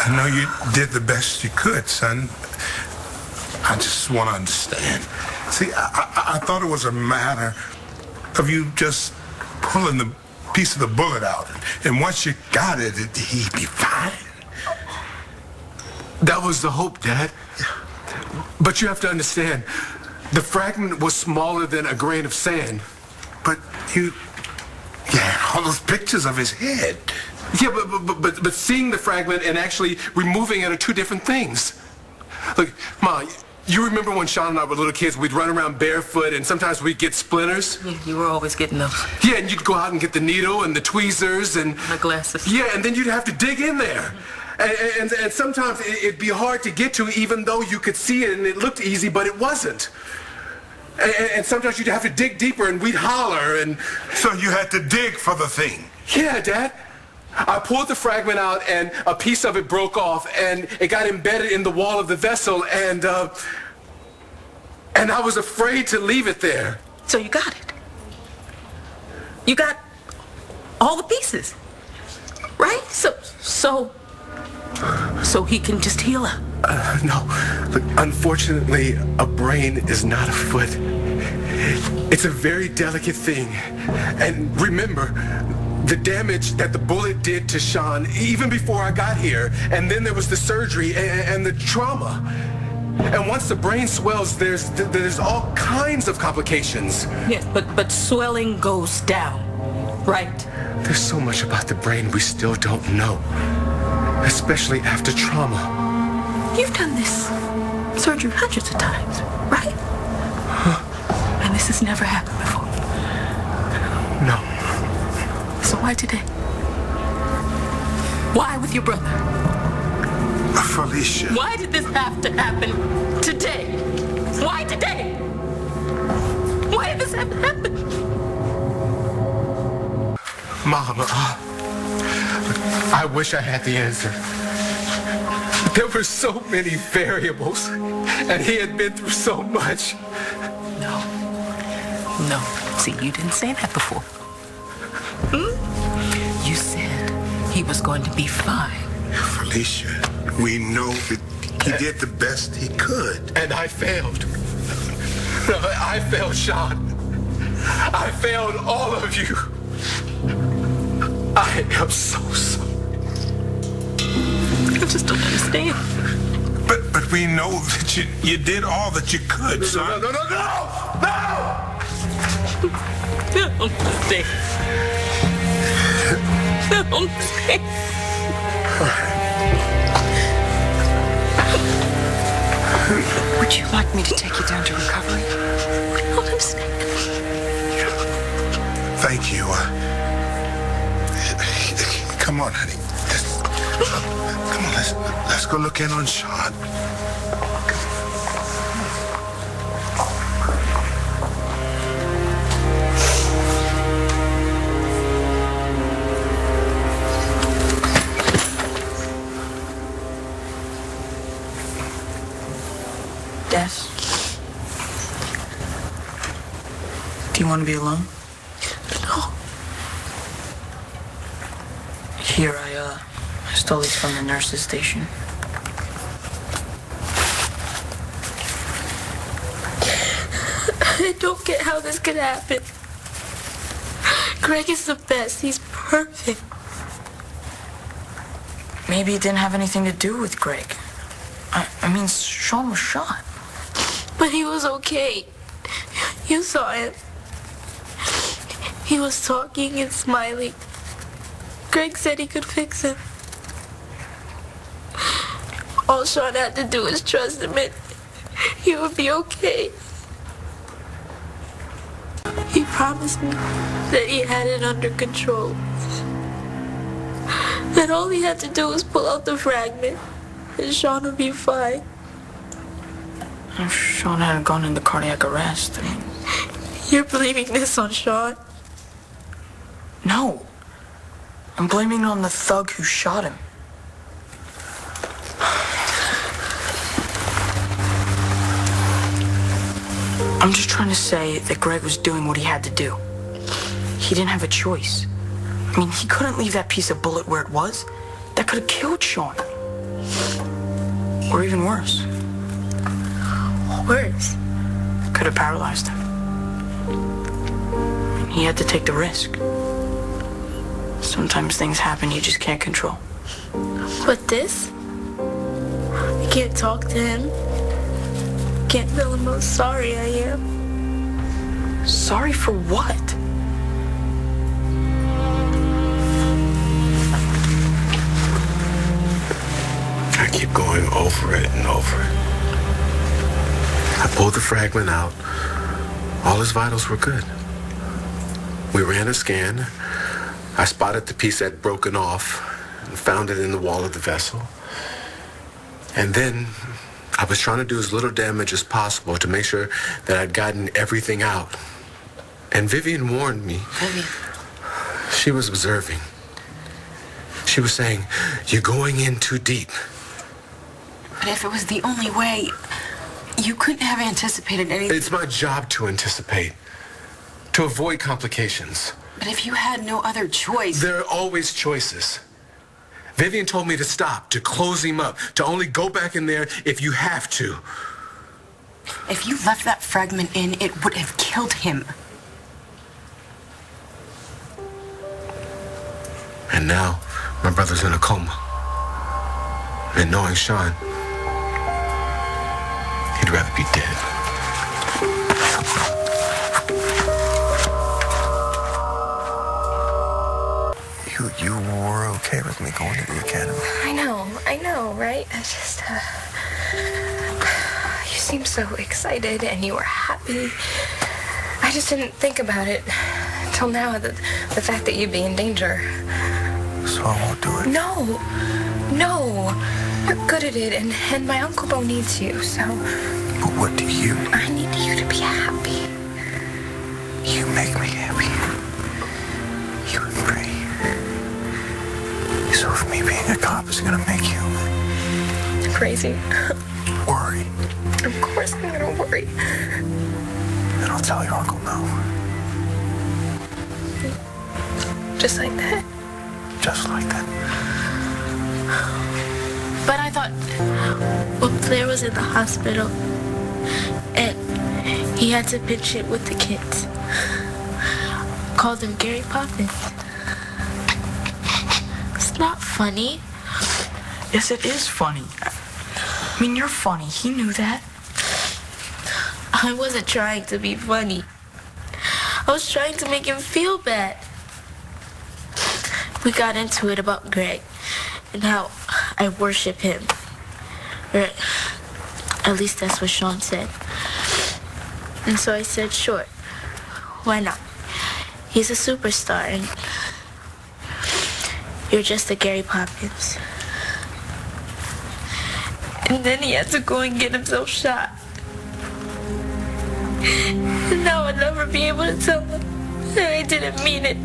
I know you did the best you could, son. I just want to understand. See, I thought it was a matter of you just pulling the piece of the bullet out. And once you got it, he'd be fine. That was the hope, Dad. But you have to understand, the fragment was smaller than a grain of sand. But all those pictures of his head. Yeah, but seeing the fragment and actually removing it are two different things. Look, Ma, you remember when Sean and I were little kids, we'd run around barefoot and sometimes we'd get splinters? Yeah, you were always getting those. Yeah, and you'd go out and get the needle and the tweezers and... My glasses. Yeah, and then you'd have to dig in there. And sometimes it'd be hard to get to even though you could see it and it looked easy, but it wasn't. And sometimes you'd have to dig deeper and we'd holler and... So you had to dig for the thing? Yeah, Dad. I pulled the fragment out and a piece of it broke off and it got embedded in the wall of the vessel and I was afraid to leave it there. So you got it. You got all the pieces, right? So he can just heal up. No. Look, unfortunately, a brain is not a foot. It's a very delicate thing. And remember, the damage that the bullet did to Sean, even before I got here, and then there was the surgery and the trauma. And once the brain swells, there's all kinds of complications. Yes, but swelling goes down, right? There's so much about the brain we still don't know, especially after trauma. You've done this surgery hundreds of times, right? Huh? And this has never happened before. No. So why today? Why with your brother? Felicia. Why did this have to happen today? Why today? Why did this have to happen? Mama, I wish I had the answer. There were so many variables, and he had been through so much. No. See, you didn't say that before. You said he was going to be fine. Felicia, we know that he did the best he could. And I failed. I failed Sean. I failed all of you. I am so sorry. I just don't understand. But we know that you did all that you could, son. No! I don't understand. I don't understand. Would you like me to take you down to recovery? I don't understand. Thank you. Come on, honey. Come on, let's go look in on Sean. Des? Do you want to be alone? No. Here, I stole these from the nurse's station. I don't get how this could happen. Greg is the best. He's perfect. Maybe it didn't have anything to do with Greg. I mean, Sean was shot. But he was okay. You saw him. He was talking and smiling. Greg said he could fix him. All Sean had to do is trust him and he would be okay. He promised me that he had it under control. That all he had to do was pull out the fragment and Sean would be fine. If Sean hadn't gone into cardiac arrest, I mean... You're blaming this on Sean? No. I'm blaming it on the thug who shot him. I'm just trying to say that Greg was doing what he had to do. He didn't have a choice. I mean, he couldn't leave that piece of bullet where it was. That could have killed Sean. Or even worse. Worse. Could have paralyzed him. He had to take the risk. Sometimes things happen you just can't control. But this? I can't talk to him. Can't tell him how sorry I am. Sorry for what? I keep going over it and over it. I pulled the fragment out. All his vitals were good. We ran a scan. I spotted the piece that had broken off and found it in the wall of the vessel. And then I was trying to do as little damage as possible to make sure that I'd gotten everything out. And Vivian warned me. Vivian? She was observing. She was saying, "You're going in too deep." But if it was the only way, you couldn't have anticipated anything. It's my job to anticipate, to avoid complications. But if you had no other choice... There are always choices. Vivian told me to stop, to close him up, to only go back in there if you have to. If you left that fragment in, it would have killed him. And now, my brother's in a coma. And knowing Sean, he'd rather be dead. You were okay with me going to the academy. I know, right? I just, you seemed so excited and you were happy. I just didn't think about it until now, the fact that you'd be in danger. So I won't do it. No. You're good at it, and my Uncle Bo needs you, so... But what do you need? I need you to be happy. You make me happy. You and Bray. So if me being a cop is gonna make you... Crazy. worry, Of course I'm gonna worry. then I'll tell your uncle no. Just like that. Just like that. But I thought, well, Claire was in the hospital, and he had to pinch it with the kids. Called him Gary Poppins. It's not funny. Yes, it is funny. I mean, you're funny. He knew that. I wasn't trying to be funny. I was trying to make him feel bad. We got into it about Greg and how I worship him. Or at least that's what Sean said. And so I said, sure, why not? He's a superstar and you're just a Gary Poppins. And then he had to go and get himself shot. And now I'll never be able to tell him that I didn't mean it.